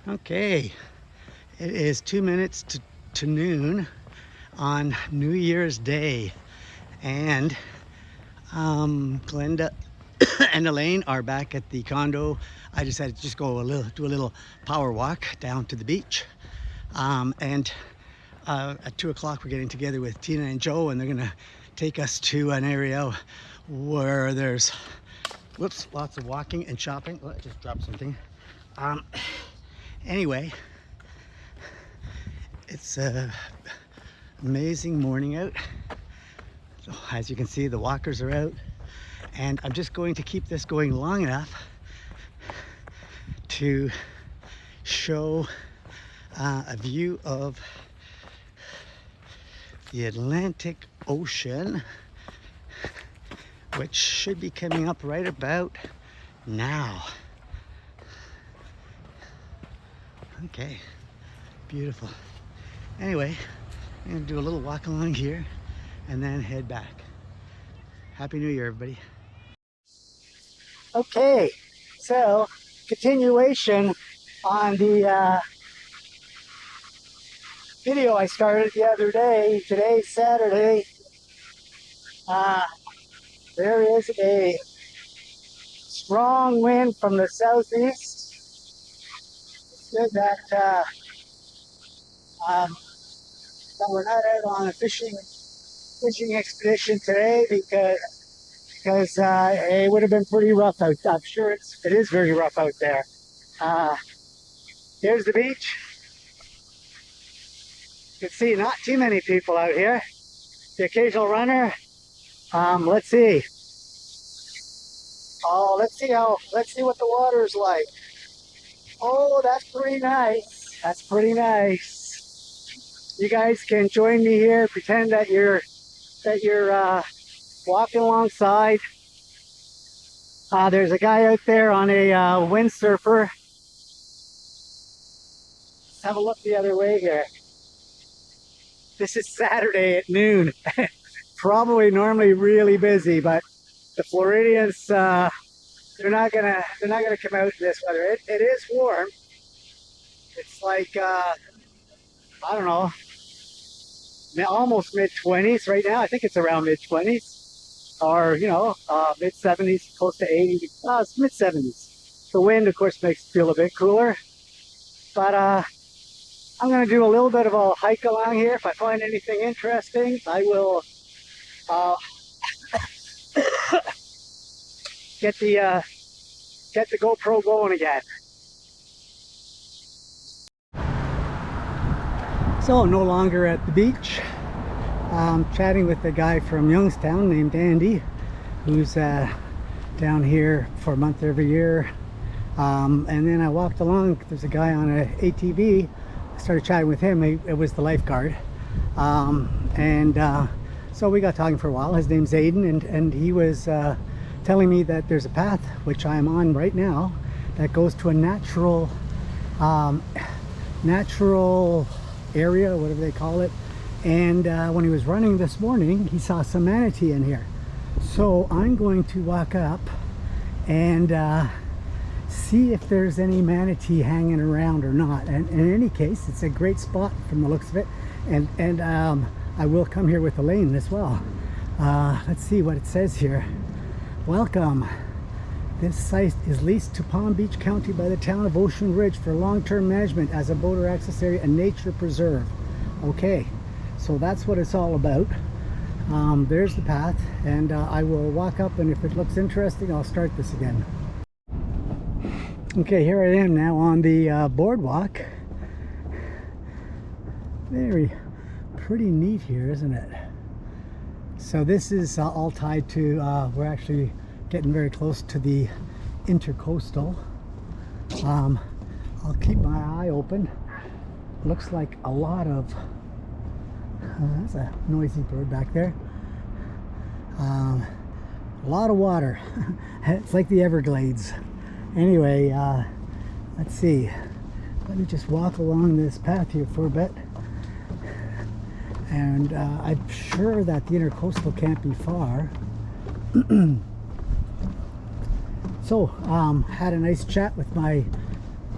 Okay, it is 2 minutes to noon on New Year's Day, and Glenda and Elaine are back at the condo. I decided to just do a little power walk down to the beach, and at 2 o'clock we're getting together with Tina and Joe, and they're gonna take us to an area where there's lots of walking and shopping. Oh, I just dropped something. Um, anyway, it's a amazing morning out. So as you can see, the walkers are out, and I'm just going to keep this going long enough to show a view of the Atlantic Ocean, which should be coming up right about now. Okay, beautiful. Anyway, I'm gonna do a little walk along here and then head back. Happy New Year, everybody. Okay, so continuation on the video I started the other day. Today's Saturday. There is a strong wind from the southeast. It's good that we're not out on a fishing expedition today because it would have been pretty rough out. I'm sure it is very rough out there. Here's the beach. You can see not too many people out here. The occasional runner. Let's see. Oh, let's see what the water's like. Oh, that's pretty nice. That's pretty nice. You guys can join me here. Pretend that you're walking alongside. There's a guy out there on a windsurfer. Let's have a look the other way here. This is Saturday at noon. Probably normally really busy, but the Floridians they're not gonna come out in this weather. It is warm. It's like I don't know, almost mid-20s right now. I think it's around mid-20s, or mid-70s, close to 80. It's mid-70s. The wind, of course, makes it feel a bit cooler. But I'm gonna do a little bit of a hike along here. If I find anything interesting, I will get the GoPro going again. So no longer at the beach. I'm chatting with a guy from Youngstown named Andy, who's down here for a month every year. And then I walked along. There's a guy on an ATV. I started chatting with him. It was the lifeguard. So we got talking for a while. His name's Aiden, and he was telling me that there's a path, which I'm on right now, that goes to a natural area, whatever they call it. And when he was running this morning, he saw some manatee in here. So I'm going to walk up and see if there's any manatee hanging around or not. And in any case, it's a great spot from the looks of it. And I will come here with Elaine as well. Let's see what it says here. Welcome. This site is leased to Palm Beach County by the town of Ocean Ridge for long-term management as a boater access area and nature preserve. Okay, so that's what it's all about. There's the path, and I will walk up, and if it looks interesting, I'll start this again. Okay, here I am now on the boardwalk. Very pretty neat here, isn't it? So this is all tied to, we're actually getting very close to the intercoastal. I'll keep my eye open. Looks like a lot of, there's a noisy bird back there. A lot of water. It's like the Everglades. Anyway, let's see. Let me just walk along this path here for a bit. And I'm sure that the intercoastal can't be far. So, had a nice chat with my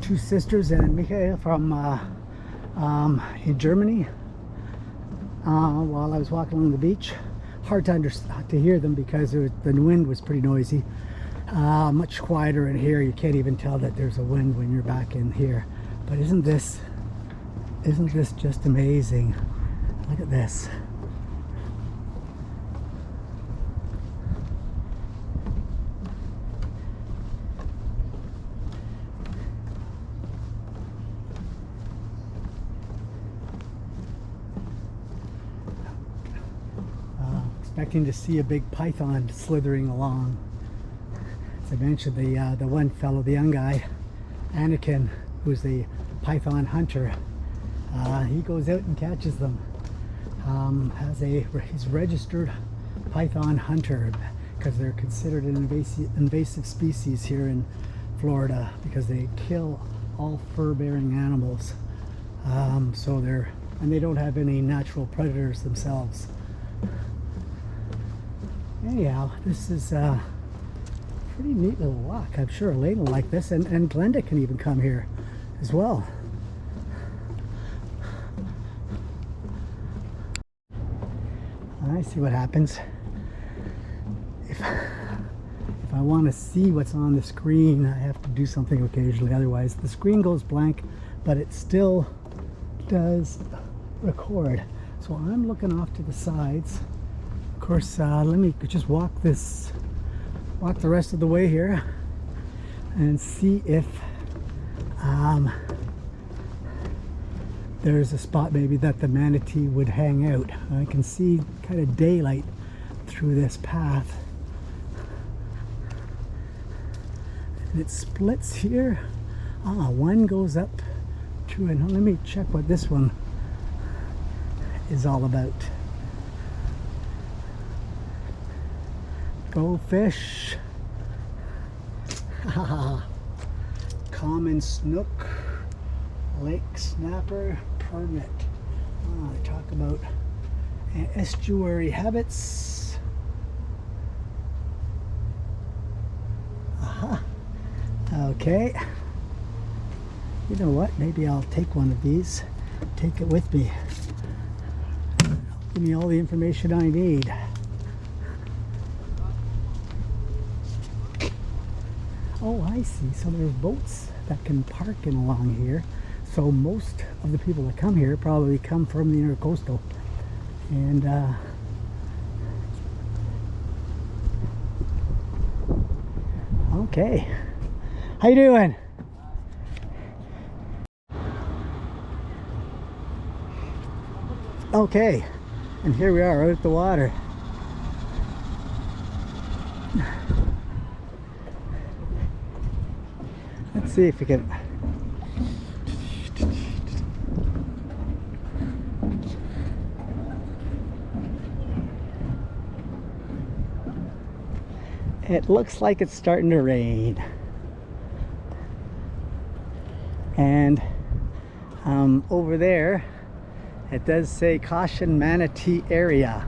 two sisters and Michael from in Germany while I was walking along the beach. Hard to hear them because the wind was pretty noisy. Much quieter in here. You can't even tell that there's a wind when you're back in here. But isn't this just amazing? Look at this. Expecting to see a big python slithering along. As I mentioned, the one fellow, the young guy, Anakin, who's the python hunter, he goes out and catches them. He's registered python hunter because they're considered an invasive species here in Florida because they kill all fur-bearing animals. And they don't have any natural predators themselves. Anyhow, this is a pretty neat little walk. I'm sure Elaine will like this, and Glenda can even come here as well. I see what happens if I want to see what's on the screen. I have to do something occasionally, otherwise the screen goes blank, but it still does record. So I'm looking off to the sides. Of course, let me just walk the rest of the way here and see if there's a spot maybe that the manatee would hang out. I can see kind of daylight through this path. And it splits here. One goes up to, and let me check what this one is all about. Go fish. Common snook, lake snapper permit. They talk about estuary habits. Okay. You know what? Maybe I'll take one of these. Take it with me. Give me all the information I need. Oh, I see. So there's boats that can park in along here. So most of the people that come here probably come from the intercoastal. And okay. How you doing? Okay. And here we are out at the water. Let's see if we can. It looks like it's starting to rain. And over there, it does say caution manatee area.